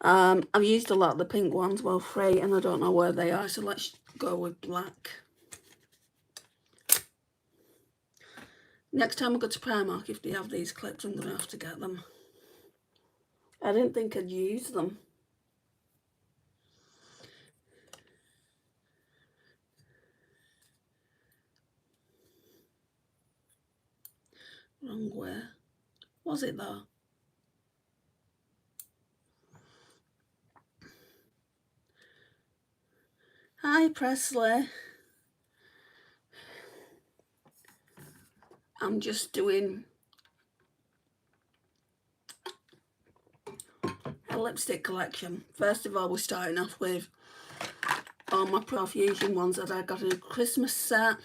I've used a lot of the pink ones, well, 3, and I don't know where they are, so let's go with black. Next time I go to Primark, if they have these clips, I'm going to have to get them. I didn't think I'd use them. Wrong way. Was it though? Hi, Presley. I'm just doing a lipstick collection. First of all, we're starting off with all my Profusion ones that I got in a Christmas set.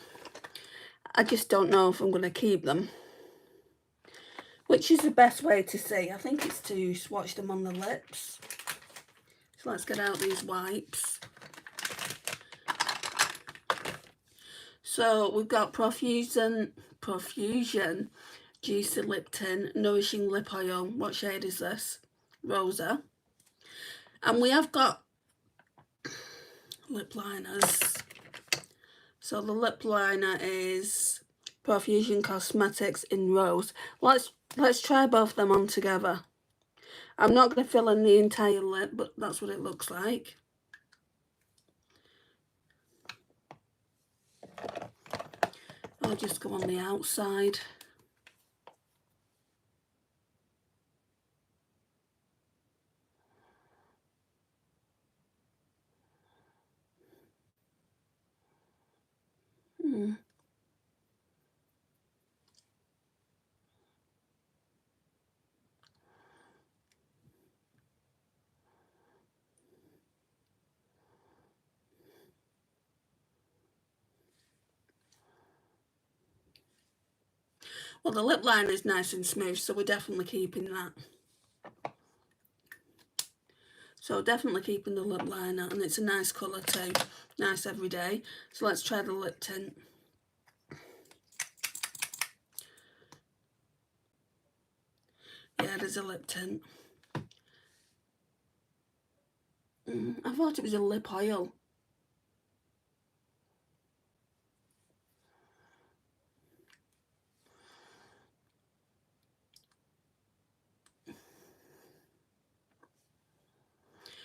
I just don't know if I'm going to keep them. Which is the best way to see? I think it's to swatch them on the lips. So let's get out these wipes. So we've got Profusion Juicy Lip Tint Nourishing Lip Oil. What shade is this? Rosa. And we have got lip liners. So the lip liner is Profusion Cosmetics in Rose. Let's try both of them on together. I'm not going to fill in the entire lip, but that's what it looks like. I'll just go on the outside. Well, the lip liner is nice and smooth, so we're definitely keeping that. So definitely keeping the lip liner, and it's a nice colour too. Nice everyday. So let's try the lip tint. Yeah, there's a lip tint. I thought it was a lip oil.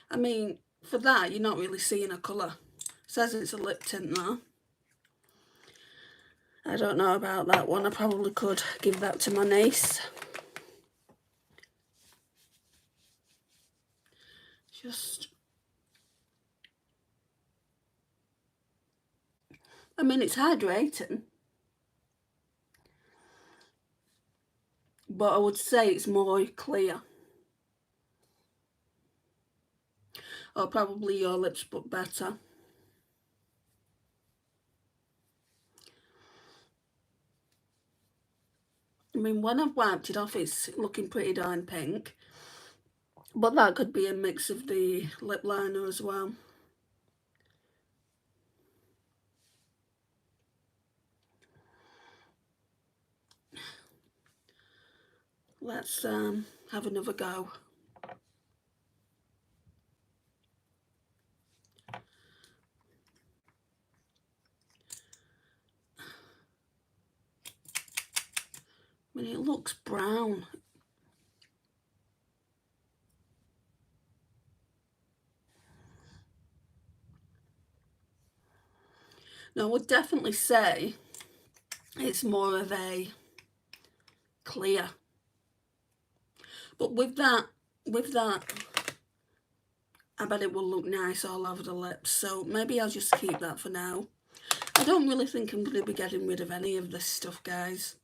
I mean, for that, you're not really seeing a colour. It says it's a lip tint though. I don't know about that one. I probably could give that to my niece. I mean, it's hydrating. But I would say it's more clear. Or probably your lips, but better. I mean, when I've wiped it off, it's looking pretty darn pink. But that could be a mix of the lip liner as well. Let's have another go. I mean, it looks brown. Now, I would definitely say it's more of a clear. But with that, I bet it will look nice all over the lips. So maybe I'll just keep that for now. I don't really think I'm going to be getting rid of any of this stuff, guys.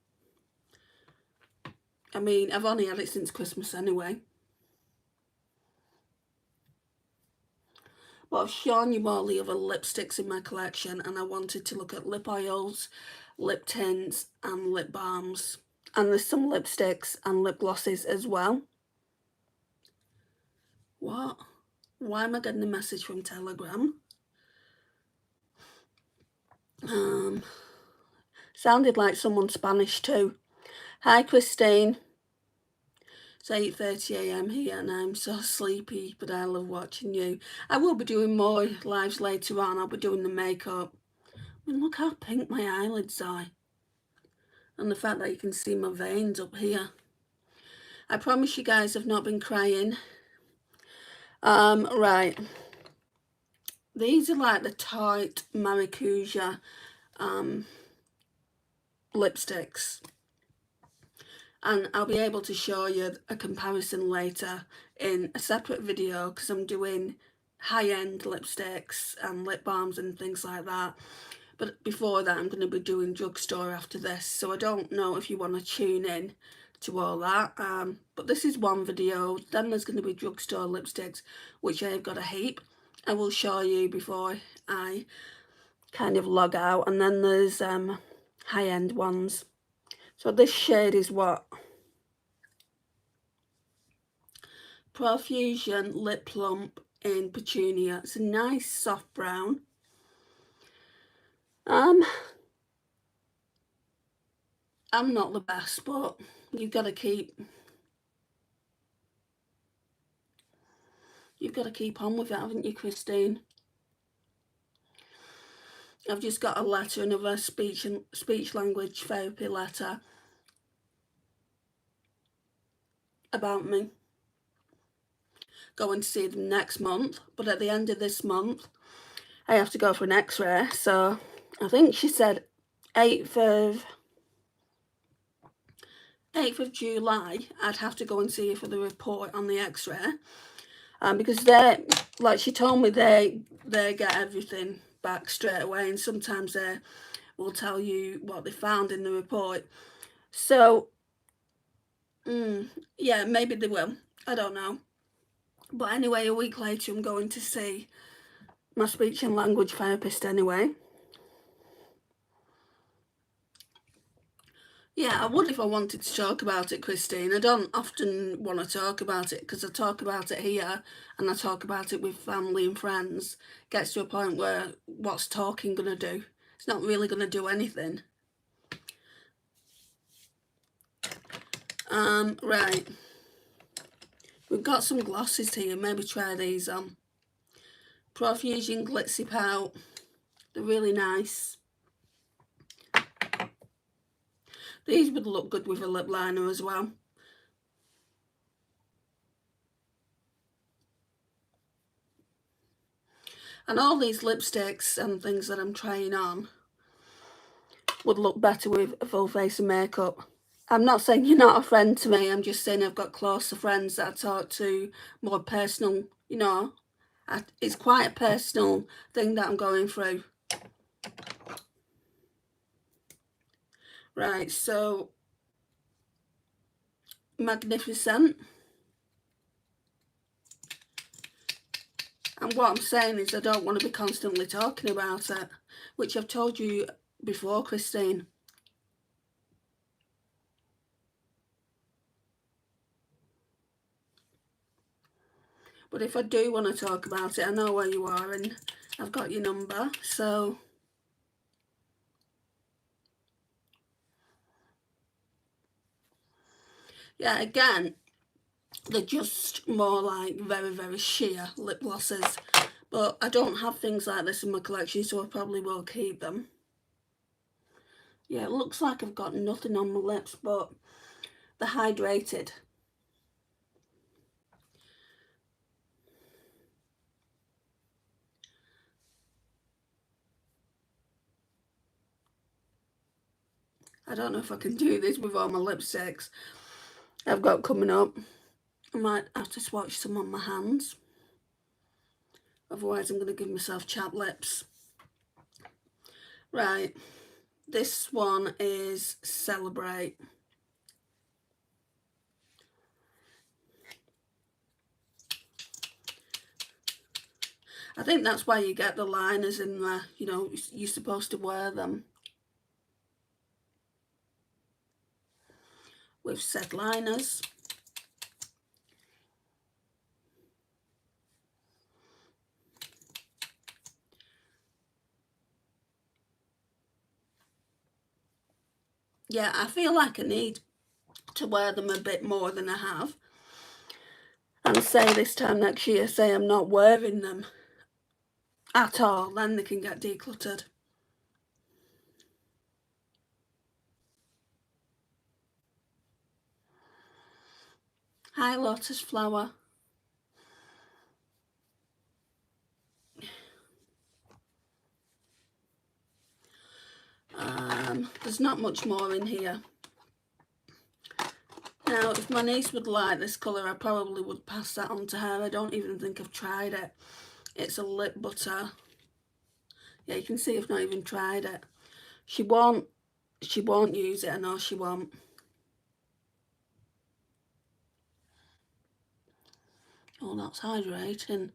I mean, I've only had it since Christmas anyway. But I've shown you all the other lipsticks in my collection, and I wanted to look at lip oils, lip tints and lip balms. And there's some lipsticks and lip glosses as well. What? Why am I getting a message from Telegram? Sounded like someone Spanish too. Hi, Christine. It's 8:30 AM here and I'm so sleepy, but I love watching you. I will be doing more lives later on. I'll be doing the makeup. I mean, look how pink my eyelids are. And the fact that you can see my veins up here. I promise you guys I've not been crying. Right. These are like the Tarte Maracuja lipsticks. And I'll be able to show you a comparison later in a separate video because I'm doing high-end lipsticks and lip balms and things like that. But before that, I'm going to be doing drugstore after this, so I don't know if you want to tune in to all that. But this is one video. Then there's going to be drugstore lipsticks, which I've got a heap. I will show you before I kind of log out. And then there's high-end ones. So this shade is what? Profusion Lip Plump in Petunia. It's a nice soft brown. I'm not the best, but you've got to keep on with it, haven't you, Christine? I've just got a letter, another speech language therapy letter about me going to see them next month, but at the end of this month I have to go for an x-ray. So I think she said 8th of July I'd have to go and see her for the report on the x-ray, because they, like she told me, they get everything back straight away, and sometimes they will tell you what they found in the report. So yeah, maybe they will, I don't know. But anyway, a week later I'm going to see my speech and language therapist anyway. Yeah, I would if I wanted to talk about it, Christine. I don't often want to talk about it because I talk about it here and I talk about it with family and friends. It gets to a point where what's talking going to do? It's not really going to do anything. Right. We've got some glosses here. Maybe try these on. Profusion Glitzy Pout. They're really nice. These would look good with a lip liner as well. And all these lipsticks and things that I'm trying on would look better with a full face of makeup. I'm not saying you're not a friend to me, I'm just saying I've got closer friends that I talk to, more personal, you know. It's quite a personal thing that I'm going through. Right, so Magnificent. And what I'm saying is I don't want to be constantly talking about it, which I've told you before, Christine. But if I do want to talk about it, I know where you are and I've got your number, so yeah, again, they're just more like very, very sheer lip glosses. But I don't have things like this in my collection, so I probably will keep them. Yeah, it looks like I've got nothing on my lips, but they're hydrated. I don't know if I can do this with all my lipsticks I've got coming up. I might have to swatch some on my hands. Otherwise I'm going to give myself chapped lips. Right, this one is Celebrate. I think that's why you get the liners in there, you know, you're supposed to wear them with said liners. Yeah, I feel like I need to wear them a bit more than I have. and say this time next year, say I'm not wearing them at all, then they can get decluttered. Hi, Lotus Flower. There's not much more in here. Now, if my niece would like this colour, I probably would pass that on to her. I don't even think I've tried it. It's a lip butter. Yeah, you can see I've not even tried it. She won't use it, I know she won't. Oh, that's hydrating.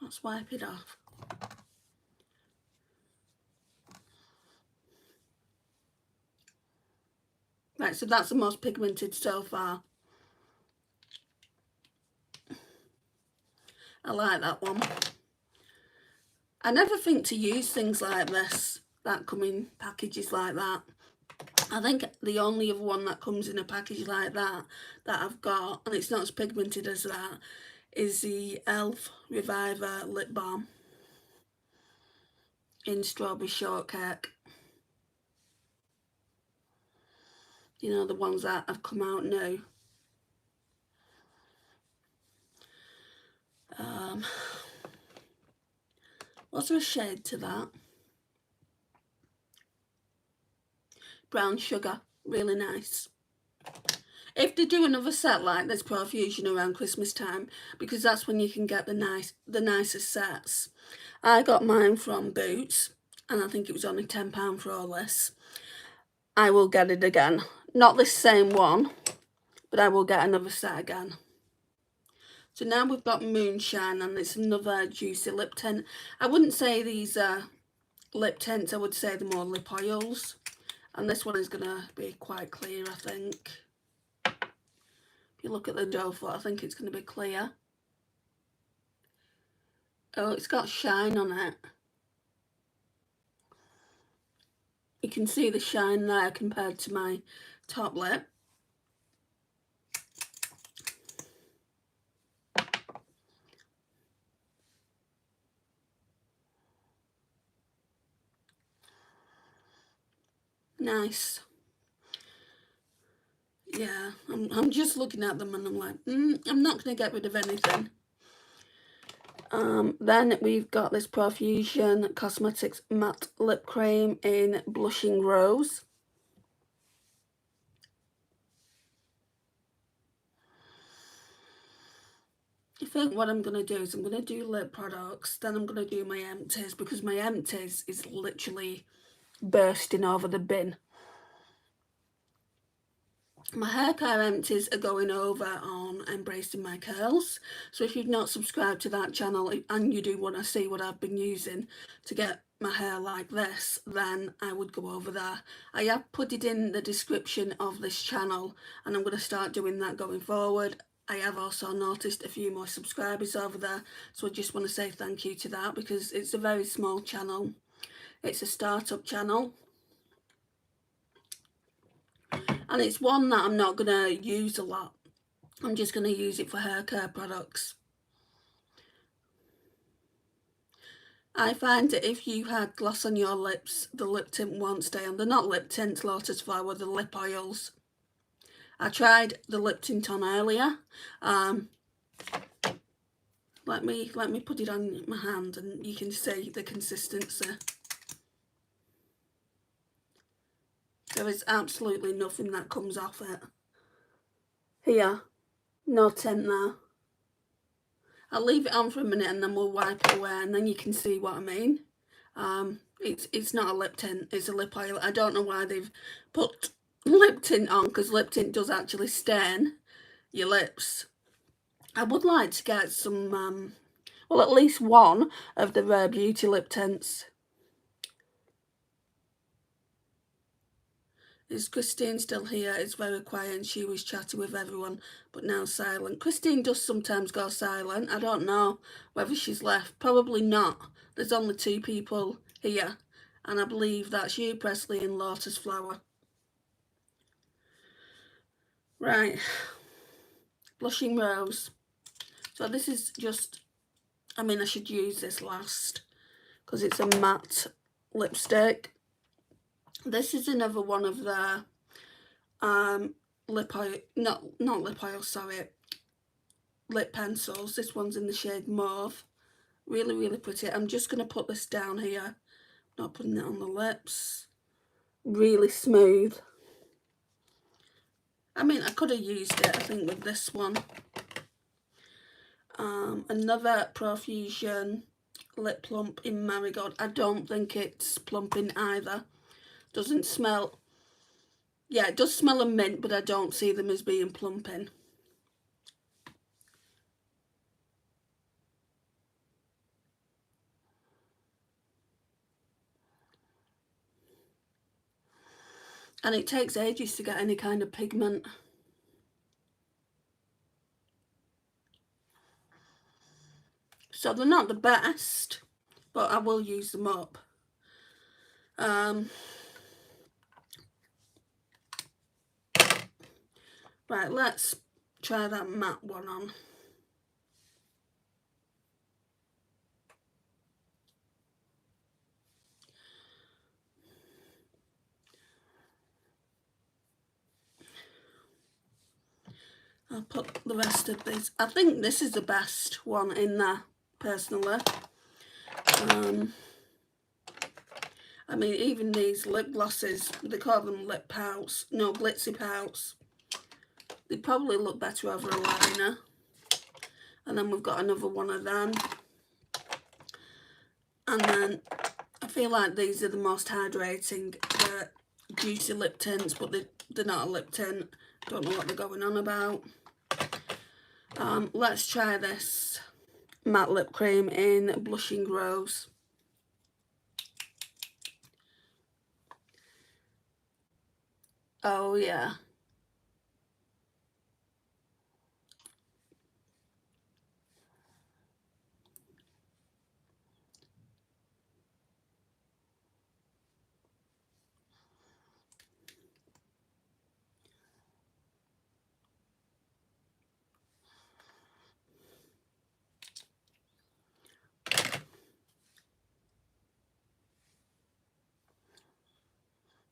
Let's wipe it off. Right, so that's the most pigmented so far. I like that one. I never think to use things like this that come in packages like that. I think the only other one that comes in a package like that I've got, and it's not as pigmented as that, is the e.l.f. Reviver Lip Balm in Strawberry Shortcake. You know, the ones that have come out new. Was there a shade to that? Brown Sugar, really nice. If they do another set like this Profusion around Christmas time, because that's when you can get the nicest sets. I got mine from Boots, and I think it was only £10 for all this. I will get it again. Not this same one, but I will get another set again. So now we've got Moonshine, and it's another juicy lip tint. I wouldn't say these are lip tints, I would say they're more lip oils. And this one is going to be quite clear, I think. If you look at the dough foot, I think it's going to be clear. Oh, it's got shine on it. You can see the shine there compared to my top lip. Nice. Yeah, I'm just looking at them and I'm like, I'm not going to get rid of anything. Then we've got this Profusion Cosmetics Matte Lip Cream in Blushing Rose. I think what I'm going to do is I'm going to do lip products, then I'm going to do my empties, because my empties is literally bursting over the bin. My hair care empties are going over on Embracing My Curls. So if you've not subscribed to that channel and you do want to see what I've been using to get my hair like this, then I would go over there. I have put it in the description of this channel, and I'm going to start doing that going forward. I have also noticed a few more subscribers over there, so I just want to say thank you to that, because it's a very small channel. It's a startup channel. And it's one that I'm not going to use a lot. I'm just going to use it for hair care products. I find that if you had gloss on your lips, the lip tint won't stay on. They're not lip tints, Lotus Flower, they're lip oils. I tried the lip tint on earlier. Let me put it on my hand and you can see the consistency. There is absolutely nothing that comes off it. Here, no tint there. I'll leave it on for a minute and then we'll wipe it away, and then you can see what I mean. It's not a lip tint, it's a lip oil. I don't know why they've put lip tint on, because lip tint does actually stain your lips. I would like to get some, well, at least one of the Rare Beauty lip tints. Is Christine still here? It's very quiet and she was chatting with everyone, but now silent. Christine does sometimes go silent. I don't know whether she's left. Probably not. There's only 2 people here, and I believe that's you, Presley, and Lotus Flower. Right, Blushing Rose. So this is just, I mean, I should use this last because it's a matte lipstick. This is another one of their lip oil, not lip oil, sorry, lip pencils. This one's in the shade Mauve. Really, really pretty. I'm just going to put this down here, not putting it on the lips. Really smooth. I mean, I could have used it, I think, with this one. Another Profusion lip plump in Marigold. I don't think it's plumping either. Doesn't smell, yeah, it does smell of mint, but I don't see them as being plumping. And it takes ages to get any kind of pigment. So they're not the best, but I will use them up. Right, let's try that matte one on. I'll put the rest of these. I think this is the best one in there, personally. I mean, even these lip glosses, they call them lip pouts, no, glitzy pouts. They probably look better over a liner. And then we've got another one of them. And then I feel like these are the most hydrating. They're juicy lip tints, but they're not a lip tint. Don't know what they're going on about. Let's try this matte lip cream in Blushing Rose. Oh yeah.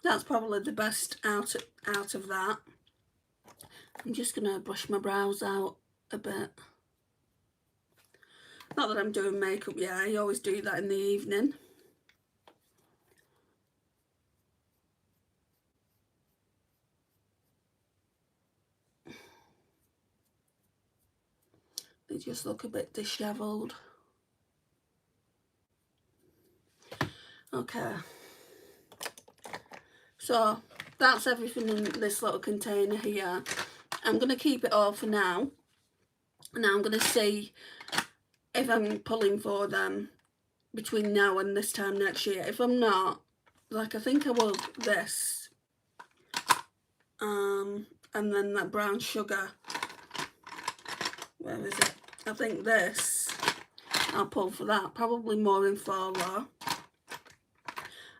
That's probably the best out of that. I'm just going to brush my brows out a bit. Not that I'm doing makeup yet, I always do that in the evening. They just look a bit dishevelled. Okay. So that's everything in this little container here. I'm going to keep it all for now. Now I'm going to see if I'm pulling for them between now and this time next year. If I'm not, like I think I will this. And then that brown sugar. Where is it? I think this. I'll pull for that. Probably more in fall though.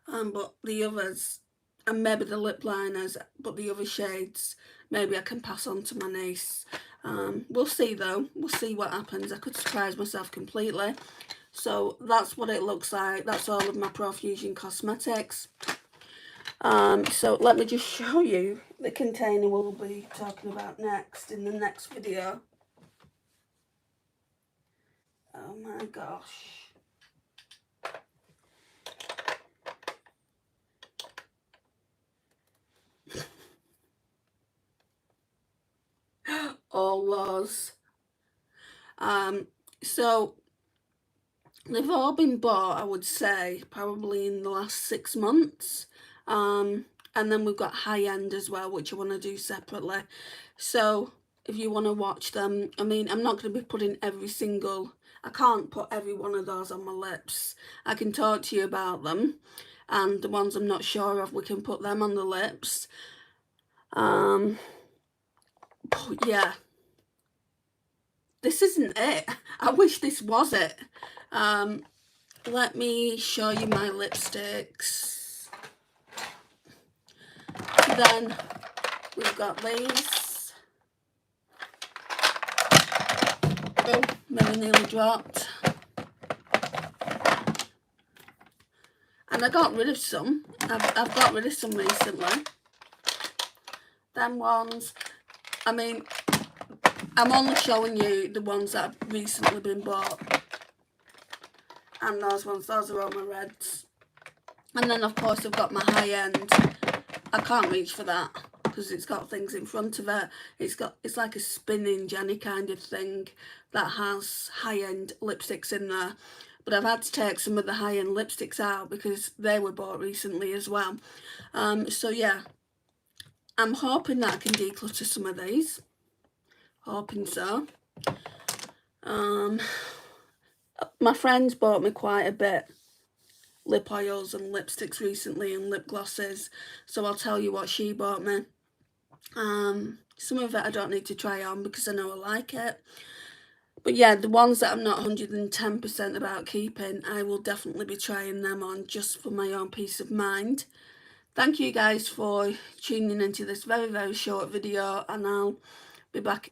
But the others, and maybe the lip liners, but the other shades, maybe I can pass on to my niece. We'll see though. We'll see what happens. I could surprise myself completely. So that's what it looks like. That's all of my Profusion cosmetics. So let me just show you the container we'll be talking about next in the next video. Oh my gosh. All those. So they've all been bought, I would say, probably in the last 6 months. And then we've got high end as well, which I want to do separately. So if you want to watch them, I mean, I'm not going to be putting every single, I can't put every one of those on my lips. I can talk to you about them, and the ones I'm not sure of, we can put them on the lips. Yeah, this isn't it. I wish this was it. let me show you my lipsticks. Then we've got these. Oh, maybe nearly dropped. And I got rid of some. I've got rid of some recently. Them ones, I mean, I'm only showing you the ones that have recently been bought. And those ones, those are all my reds. And then of course I've got my high end. I can't reach for that because it's got things in front of it. It's like a spinning Jenny kind of thing that has high end lipsticks in there. But I've had to take some of the high end lipsticks out because they were bought recently as well. So yeah, I'm hoping that I can declutter some of these. Hoping so. My friends bought me quite a bit lip oils and lipsticks recently and lip glosses, so I'll tell you what she bought me. Some of it I don't need to try on because I know I like it, but yeah, the ones that I'm not 110% about keeping, I will definitely be trying them on just for my own peace of mind. Thank you guys for tuning into this very, very short video, and I'll be back